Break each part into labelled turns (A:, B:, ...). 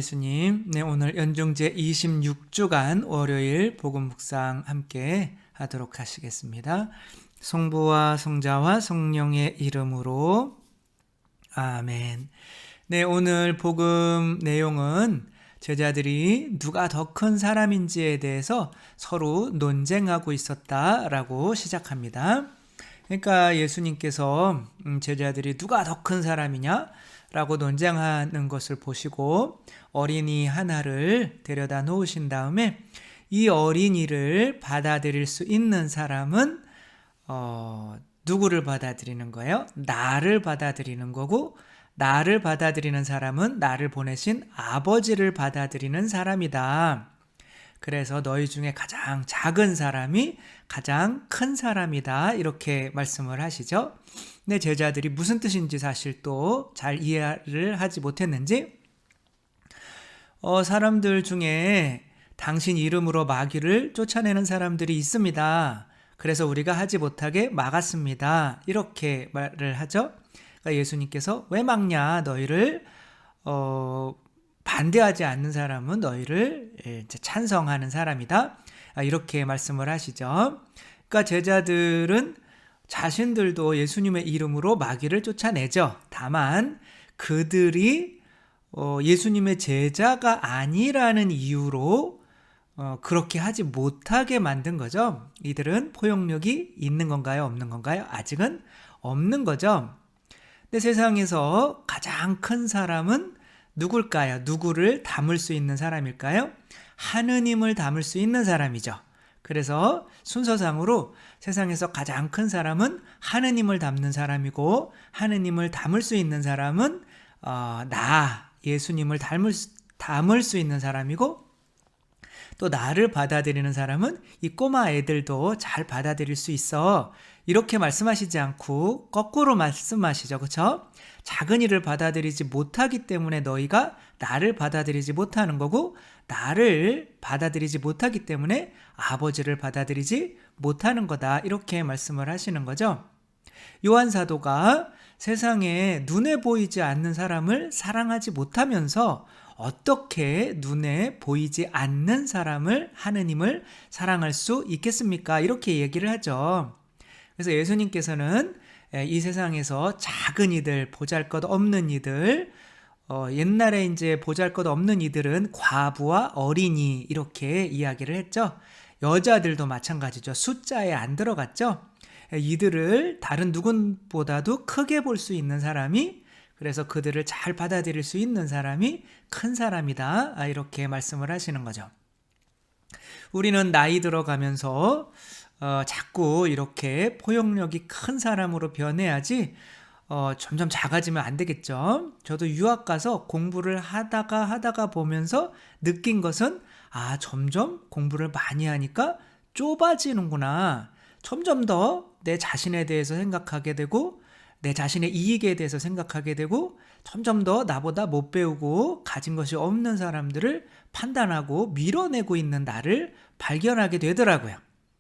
A: 예수님. 네, 오늘 연중제 26주간 월요일 복음 묵상 함께 하도록 하시겠습니다. 성부와 성자와 성령의 이름으로 아멘. 네, 오늘 복음 내용은 제자들이 누가 더 큰 사람인지에 대해서 서로 논쟁하고 있었다라고 시작합니다. 그러니까 예수님께서 제자들이 누가 더 큰 사람이냐? 라고 논쟁하는 것을 보시고 어린이 하나를 데려다 놓으신 다음에 이 어린이를 받아들일 수 있는 사람은 누구를 받아들이는 거예요? 나를 받아들이는 거고, 나를 받아들이는 사람은 나를 보내신 아버지를 받아들이는 사람이다. 그래서 너희 중에 가장 작은 사람이 가장 큰 사람이다. 이렇게 말씀을 하시죠. 근데 제자들이 무슨 뜻인지 사실 또 잘 이해를 하지 못했는지 사람들 중에 당신 이름으로 마귀를 쫓아내는 사람들이 있습니다. 그래서 우리가 하지 못하게 막았습니다. 이렇게 말을 하죠. 그러니까 예수님께서 왜 막냐? 너희를 반대하지 않는 사람은 너희를 찬성하는 사람이다. 이렇게 말씀을 하시죠. 그러니까 제자들은 자신들도 예수님의 이름으로 마귀를 쫓아내죠. 다만 그들이 예수님의 제자가 아니라는 이유로 그렇게 하지 못하게 만든 거죠. 이들은 포용력이 있는 건가요? 없는 건가요? 아직은 없는 거죠. 근데 세상에서 가장 큰 사람은 누굴까요? 누구를 담을 수 있는 사람일까요? 하느님을 담을 수 있는 사람이죠. 그래서 순서상으로 세상에서 가장 큰 사람은 하느님을 담는 사람이고, 하느님을 담을 수 있는 사람은 예수님을 담을 수 있는 사람이고, 또 나를 받아들이는 사람은 이 꼬마 애들도 잘 받아들일 수 있어. 이렇게 말씀하시지 않고 거꾸로 말씀하시죠. 그렇죠? 작은 이를 받아들이지 못하기 때문에 너희가 나를 받아들이지 못하는 거고, 나를 받아들이지 못하기 때문에 아버지를 받아들이지 못하는 거다. 이렇게 말씀을 하시는 거죠. 요한 사도가 세상에 눈에 보이지 않는 사람을 사랑하지 못하면서 어떻게 눈에 보이지 않는 사람을, 하느님을 사랑할 수 있겠습니까? 이렇게 얘기를 하죠. 그래서 예수님께서는 이 세상에서 작은 이들, 보잘것없는 이들, 옛날에 이제 보잘것없는 이들은 과부와 어린이 이렇게 이야기를 했죠. 여자들도 마찬가지죠. 숫자에 안 들어갔죠. 이들을 다른 누군보다도 크게 볼 수 있는 사람이, 그래서 그들을 잘 받아들일 수 있는 사람이 큰 사람이다. 이렇게 말씀을 하시는 거죠. 우리는 나이 들어가면서 자꾸 이렇게 포용력이 큰 사람으로 변해야지 점점 작아지면 안 되겠죠. 저도 유학 가서 공부를 하다가 보면서 느낀 것은 점점 공부를 많이 하니까 좁아지는구나. 점점 더 내 자신에 대해서 생각하게 되고, 내 자신의 이익에 대해서 생각하게 되고, 점점 더 나보다 못 배우고 가진 것이 없는 사람들을 판단하고 밀어내고 있는 나를 발견하게 되더라고요.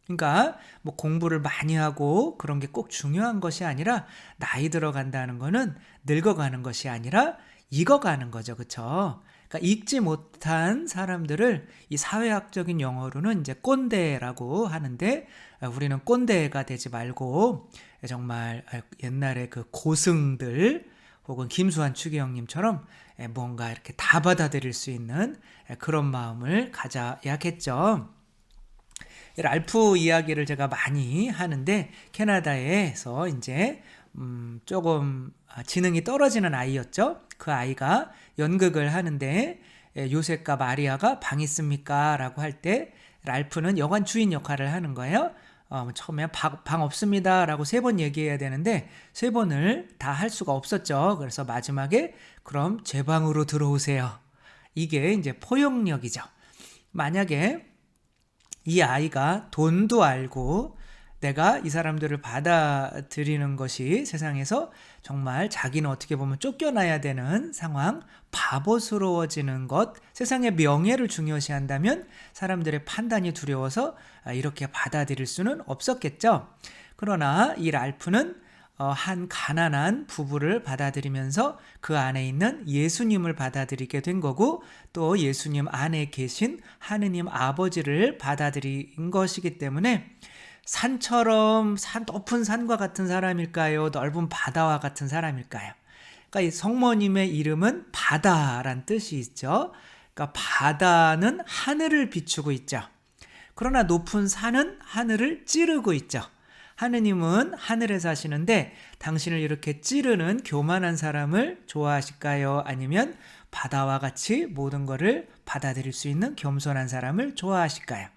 A: 그러니까 뭐 공부를 많이 하고 그런 게 꼭 중요한 것이 아니라, 나이 들어간다는 거는 늙어가는 것이 아니라 익어가는 거죠. 그렇죠? 그러니까 읽지 못한 사람들을 이 사회학적인 용어로는 이제 꼰대라고 하는데, 우리는 꼰대가 되지 말고 정말 옛날에 그 고승들 혹은 김수환 추기경님처럼 뭔가 이렇게 다 받아들일 수 있는 그런 마음을 가져야겠죠. 랄프 이야기를 제가 많이 하는데, 캐나다에서 이제 조금 지능이 떨어지는 아이였죠. 그 아이가 연극을 하는데 요셉과 마리아가 방 있습니까? 라고 할 때 랄프는 여관 주인 역할을 하는 거예요. 처음에 방 없습니다 라고 3번 얘기해야 되는데 3번을 다 할 수가 없었죠. 그래서 마지막에 그럼 제 방으로 들어오세요. 이게 이제 포용력이죠. 만약에 이 아이가 돈도 알고 내가 이 사람들을 받아들이는 것이 세상에서 정말 자기는 어떻게 보면 쫓겨나야 되는 상황, 바보스러워지는 것, 세상의 명예를 중요시한다면 사람들의 판단이 두려워서 이렇게 받아들일 수는 없었겠죠. 그러나 이 랄프는 한 가난한 부부를 받아들이면서 그 안에 있는 예수님을 받아들이게 된 거고, 또 예수님 안에 계신 하느님 아버지를 받아들인 것이기 때문에 산처럼 높은 산과 같은 사람일까요? 넓은 바다와 같은 사람일까요? 그러니까 이 성모님의 이름은 바다란 뜻이 있죠. 그러니까 바다는 하늘을 비추고 있죠. 그러나 높은 산은 하늘을 찌르고 있죠. 하느님은 하늘에 사시는데 당신을 이렇게 찌르는 교만한 사람을 좋아하실까요? 아니면 바다와 같이 모든 것을 받아들일 수 있는 겸손한 사람을 좋아하실까요?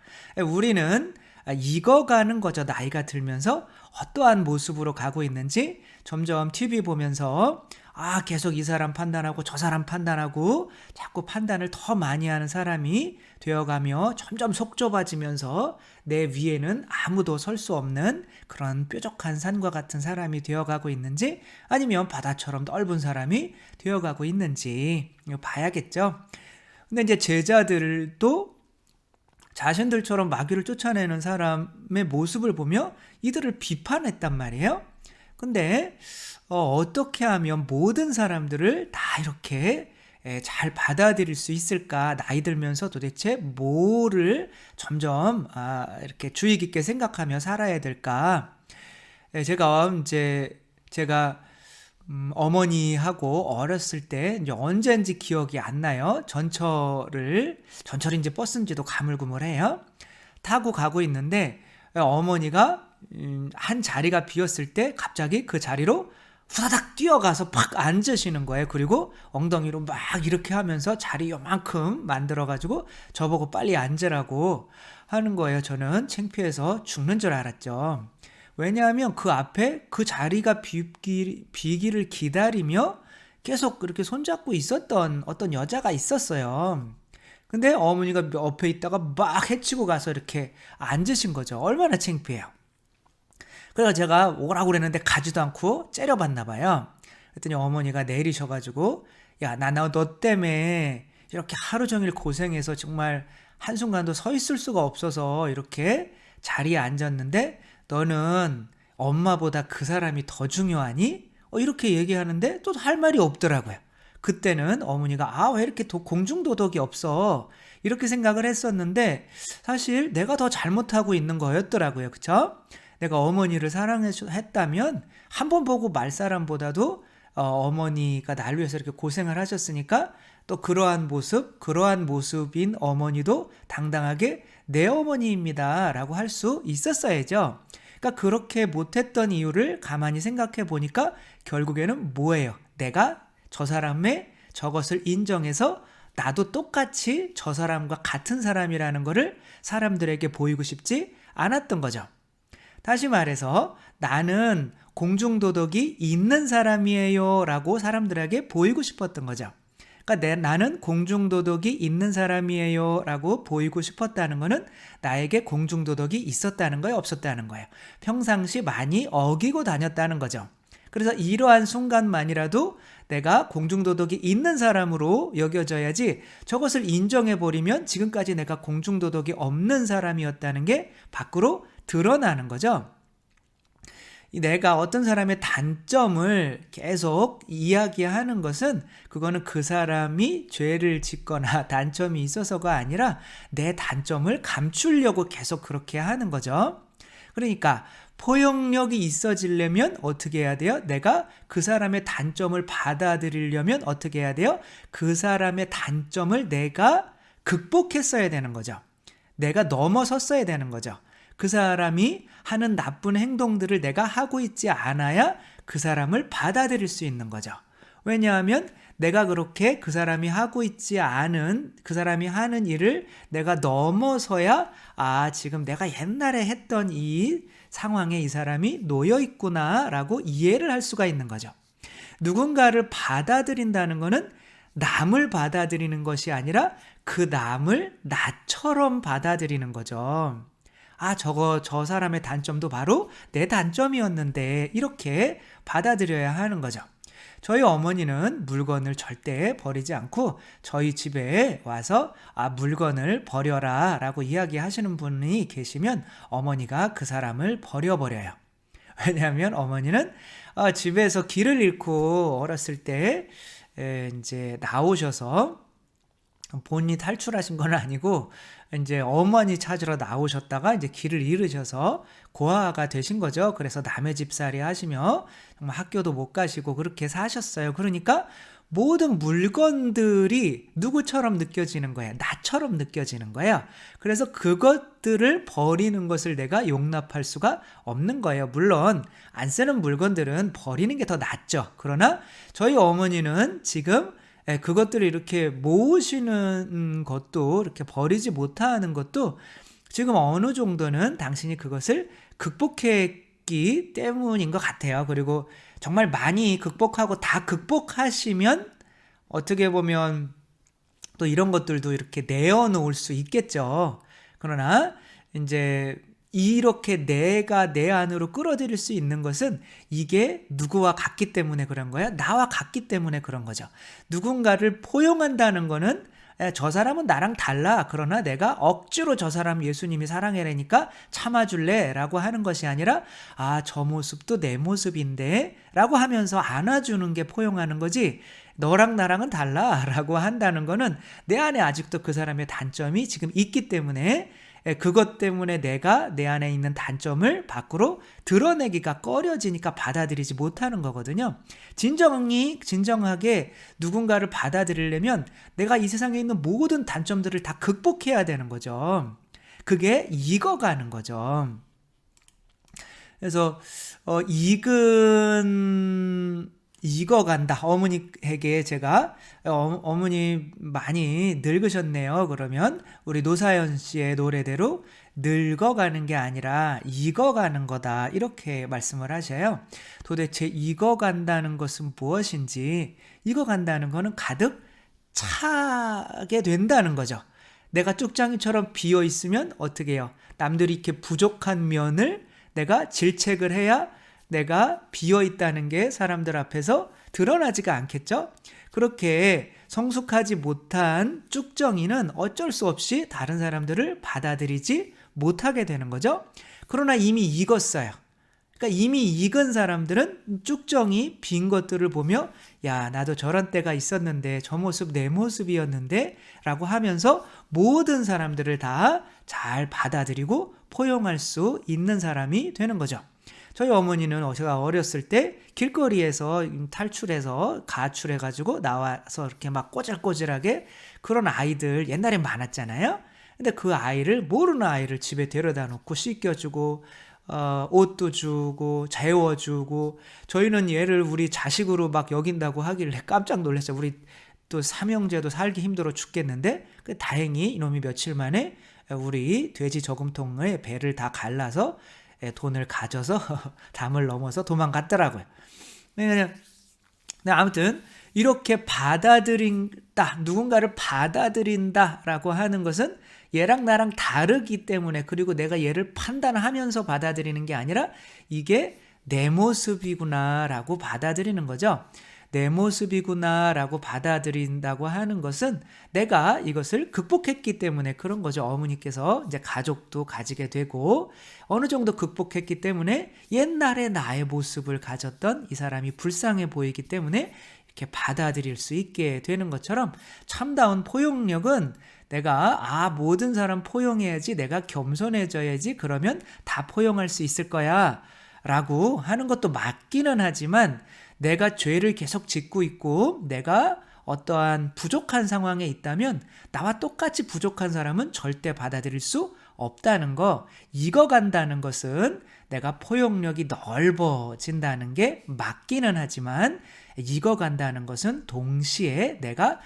A: 우리는 익어가는 거죠. 나이가 들면서 어떠한 모습으로 가고 있는지 점점 TV 보면서 계속 이 사람 판단하고 저 사람 판단하고 자꾸 판단을 더 많이 하는 사람이 되어가며 점점 속 좁아지면서 내 위에는 아무도 설 수 없는 그런 뾰족한 산과 같은 사람이 되어가고 있는지, 아니면 바다처럼 넓은 사람이 되어가고 있는지 봐야겠죠. 근데 이제 제자들도 자신들처럼 마귀를 쫓아내는 사람의 모습을 보며 이들을 비판했단 말이에요. 근데 어떻게 하면 모든 사람들을 다 이렇게 잘 받아들일 수 있을까? 나이 들면서 도대체 뭐를 점점 이렇게 주의 깊게 생각하며 살아야 될까? 제가 어머니하고 어렸을 때 이제 언제인지 기억이 안 나요. 전철인지 버스인지도 가물가물해요. 타고 가고 있는데 어머니가 한 자리가 비었을 때 갑자기 그 자리로 후다닥 뛰어가서 팍 앉으시는 거예요. 그리고 엉덩이로 막 이렇게 하면서 자리 요만큼 만들어가지고 저보고 빨리 앉으라고 하는 거예요. 저는 창피해서 죽는 줄 알았죠. 왜냐하면 그 앞에 그 자리가 비기를 기다리며 계속 그렇게 손잡고 있었던 어떤 여자가 있었어요. 근데 어머니가 옆에 있다가 막 해치고 가서 이렇게 앉으신 거죠. 얼마나 창피해요. 그래서 제가 오라고 그랬는데 가지도 않고 째려봤나 봐요. 그랬더니 어머니가 내리셔가지고, 야, 너 때문에 이렇게 하루 종일 고생해서 정말 한순간도 서 있을 수가 없어서 이렇게 자리에 앉았는데 너는 엄마보다 그 사람이 더 중요하니? 이렇게 얘기하는데 또 할 말이 없더라고요. 그때는 어머니가 왜 이렇게 공중도덕이 없어? 이렇게 생각을 했었는데 사실 내가 더 잘못하고 있는 거였더라고요. 그쵸? 내가 어머니를 사랑했다면 한 번 보고 말 사람보다도 어머니가 날 위해서 이렇게 고생을 하셨으니까 또 그러한 모습인 어머니도 당당하게 내 어머니입니다 라고 할 수 있었어야죠. 그러니까 그렇게 못했던 이유를 가만히 생각해 보니까 결국에는 뭐예요? 내가 저 사람의 저것을 인정해서 나도 똑같이 저 사람과 같은 사람이라는 것을 사람들에게 보이고 싶지 않았던 거죠. 다시 말해서 나는 공중도덕이 있는 사람이에요 라고 사람들에게 보이고 싶었던 거죠. 그러니까 나는 공중도덕이 있는 사람이에요 라고 보이고 싶었다는 거는 나에게 공중도덕이 있었다는 거예요, 없었다는 거예요. 평상시 많이 어기고 다녔다는 거죠. 그래서 이러한 순간만이라도 내가 공중도덕이 있는 사람으로 여겨져야지, 저것을 인정해버리면 지금까지 내가 공중도덕이 없는 사람이었다는 게 밖으로 드러나는 거죠. 내가 어떤 사람의 단점을 계속 이야기하는 것은 그거는 그 사람이 죄를 짓거나 단점이 있어서가 아니라 내 단점을 감추려고 계속 그렇게 하는 거죠. 그러니까 포용력이 있어지려면 어떻게 해야 돼요? 내가 그 사람의 단점을 받아들이려면 어떻게 해야 돼요? 그 사람의 단점을 내가 극복했어야 되는 거죠. 내가 넘어섰어야 되는 거죠. 그 사람이 하는 나쁜 행동들을 내가 하고 있지 않아야 그 사람을 받아들일 수 있는 거죠. 왜냐하면 내가 그렇게 그 사람이 하고 있지 않은, 그 사람이 하는 일을 내가 넘어서야 지금 내가 옛날에 했던 이 상황에 이 사람이 놓여 있구나 라고 이해를 할 수가 있는 거죠. 누군가를 받아들인다는 것은 남을 받아들이는 것이 아니라 그 남을 나처럼 받아들이는 거죠. 저 사람의 단점도 바로 내 단점이었는데 이렇게 받아들여야 하는 거죠. 저희 어머니는 물건을 절대 버리지 않고 저희 집에 와서 물건을 버려라 라고 이야기하시는 분이 계시면 어머니가 그 사람을 버려버려요. 왜냐하면 어머니는 집에서 길을 잃고 어렸을 때 이제 나오셔서 본인이 탈출하신 건 아니고 이제 어머니 찾으러 나오셨다가 이제 길을 잃으셔서 고아가 되신 거죠. 그래서 남의 집살이 하시며 정말 학교도 못 가시고 그렇게 사셨어요. 그러니까 모든 물건들이 누구처럼 느껴지는 거예요. 나처럼 느껴지는 거예요. 그래서 그것들을 버리는 것을 내가 용납할 수가 없는 거예요. 물론 안 쓰는 물건들은 버리는 게 더 낫죠. 그러나 저희 어머니는 지금 그것들을 이렇게 모으시는 것도, 이렇게 버리지 못하는 것도 지금 어느 정도는 당신이 그것을 극복했기 때문인 것 같아요. 그리고 정말 많이 극복하고 다 극복하시면 어떻게 보면 또 이런 것들도 이렇게 내어놓을 수 있겠죠. 그러나 이제 이렇게 내가 내 안으로 끌어들일 수 있는 것은 이게 누구와 같기 때문에 그런 거야. 나와 같기 때문에 그런 거죠. 누군가를 포용한다는 거는 저 사람은 나랑 달라. 그러나 내가 억지로 저 사람 예수님이 사랑해라니까 참아줄래? 라고 하는 것이 아니라 저 모습도 내 모습인데 라고 하면서 안아주는 게 포용하는 거지, 너랑 나랑은 달라 라고 한다는 거는 내 안에 아직도 그 사람의 단점이 지금 있기 때문에 그것 때문에 내가 내 안에 있는 단점을 밖으로 드러내기가 꺼려지니까 받아들이지 못하는 거거든요. 진정하게 누군가를 받아들이려면 내가 이 세상에 있는 모든 단점들을 다 극복해야 되는 거죠. 그게 익어가는 거죠. 그래서 익어간다. 어머니에게 제가 어머니 많이 늙으셨네요. 그러면 우리 노사연 씨의 노래대로 늙어가는 게 아니라 익어가는 거다. 이렇게 말씀을 하셔요. 도대체 익어간다는 것은 무엇인지, 익어간다는 거는 가득 차게 된다는 거죠. 내가 쭉장이처럼 비어 있으면 어떻게 해요? 남들이 이렇게 부족한 면을 내가 질책을 해야 내가 비어있다는 게 사람들 앞에서 드러나지가 않겠죠? 그렇게 성숙하지 못한 쭉정이는 어쩔 수 없이 다른 사람들을 받아들이지 못하게 되는 거죠. 그러나 이미 익었어요. 그러니까 이미 익은 사람들은 쭉정이 빈 것들을 보며 야, 나도 저런 때가 있었는데 저 모습 내 모습이었는데 라고 하면서 모든 사람들을 다 잘 받아들이고 포용할 수 있는 사람이 되는 거죠. 저희 어머니는 제가 어렸을 때 길거리에서 탈출해서 가출해가지고 나와서 이렇게 막 꼬질꼬질하게 그런 아이들 옛날에 많았잖아요. 근데 그 아이를, 모르는 아이를 집에 데려다 놓고 씻겨주고 옷도 주고 재워주고, 저희는 얘를 우리 자식으로 막 여긴다고 하길래 깜짝 놀랐어요. 우리 또 삼형제도 살기 힘들어 죽겠는데 다행히 이놈이 며칠 만에 우리 돼지 저금통에 배를 다 갈라서 돈을 가져서 담을 넘어서 도망갔더라고요. 근데 아무튼 이렇게 받아들인다, 누군가를 받아들인다라고 하는 것은 얘랑 나랑 다르기 때문에, 그리고 내가 얘를 판단하면서 받아들이는 게 아니라 이게 내 모습이구나라고 받아들이는 거죠. 내 모습이구나라고 받아들인다고 하는 것은 내가 이것을 극복했기 때문에 그런 거죠. 어머니께서 이제 가족도 가지게 되고 어느 정도 극복했기 때문에 옛날에 나의 모습을 가졌던 이 사람이 불쌍해 보이기 때문에 이렇게 받아들일 수 있게 되는 것처럼, 참다운 포용력은 내가 모든 사람 포용해야지, 내가 겸손해져야지, 그러면 다 포용할 수 있을 거야 라고 하는 것도 맞기는 하지만, 내가 죄를 계속 짓고 있고 내가 어떠한 부족한 상황에 있다면 나와 똑같이 부족한 사람은 절대 받아들일 수 없다는 거, 익어간다는 것은 내가 포용력이 넓어진다는 게 맞기는 하지만, 익어간다는 것은 동시에 내가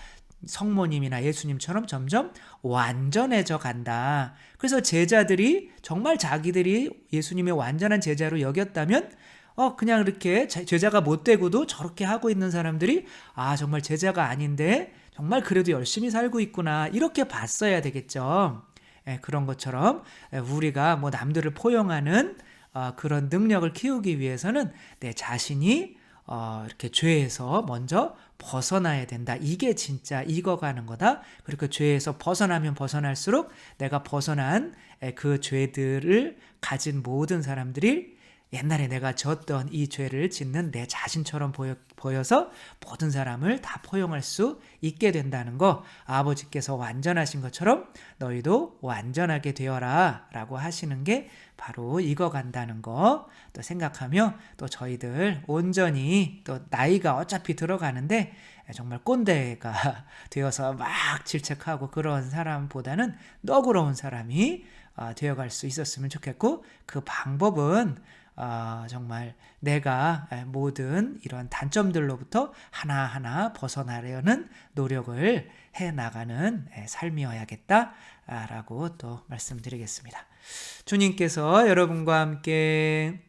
A: 성모님이나 예수님처럼 점점 완전해져 간다. 그래서 제자들이 정말 자기들이 예수님의 완전한 제자로 여겼다면 그냥 이렇게 제자가 못 되고도 저렇게 하고 있는 사람들이 정말 제자가 아닌데 정말 그래도 열심히 살고 있구나, 이렇게 봤어야 되겠죠. 그런 것처럼 우리가 뭐 남들을 포용하는 그런 능력을 키우기 위해서는 내 자신이 이렇게 죄에서 먼저 벗어나야 된다. 이게 진짜 익어가는 거다. 그리고 죄에서 벗어나면 벗어날수록 내가 벗어난 그 죄들을 가진 모든 사람들이 옛날에 내가 졌던 이 죄를 짓는 내 자신처럼 보여서 모든 사람을 다 포용할 수 있게 된다는 거, 아버지께서 완전하신 것처럼 너희도 완전하게 되어라 라고 하시는 게 바로 이거 간다는 거 또 생각하며, 또 저희들 온전히 또 나이가 어차피 들어가는데 정말 꼰대가 되어서 막 질책하고 그런 사람보다는 너그러운 사람이 되어갈 수 있었으면 좋겠고, 그 방법은 정말 내가 모든 이런 단점들로부터 하나하나 벗어나려는 노력을 해나가는 삶이어야겠다라고 또 말씀드리겠습니다. 주님께서 여러분과 함께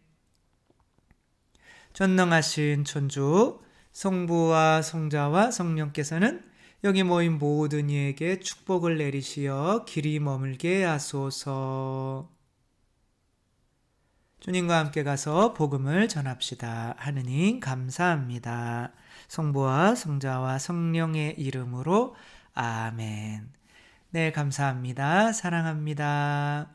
A: 전능하신 천주 성부와 성자와 성령께서는 여기 모인 모든 이에게 축복을 내리시어 길이 머물게 하소서. 주님과 함께 가서 복음을 전합시다. 하느님 감사합니다. 성부와 성자와 성령의 이름으로 아멘. 네, 감사합니다. 사랑합니다.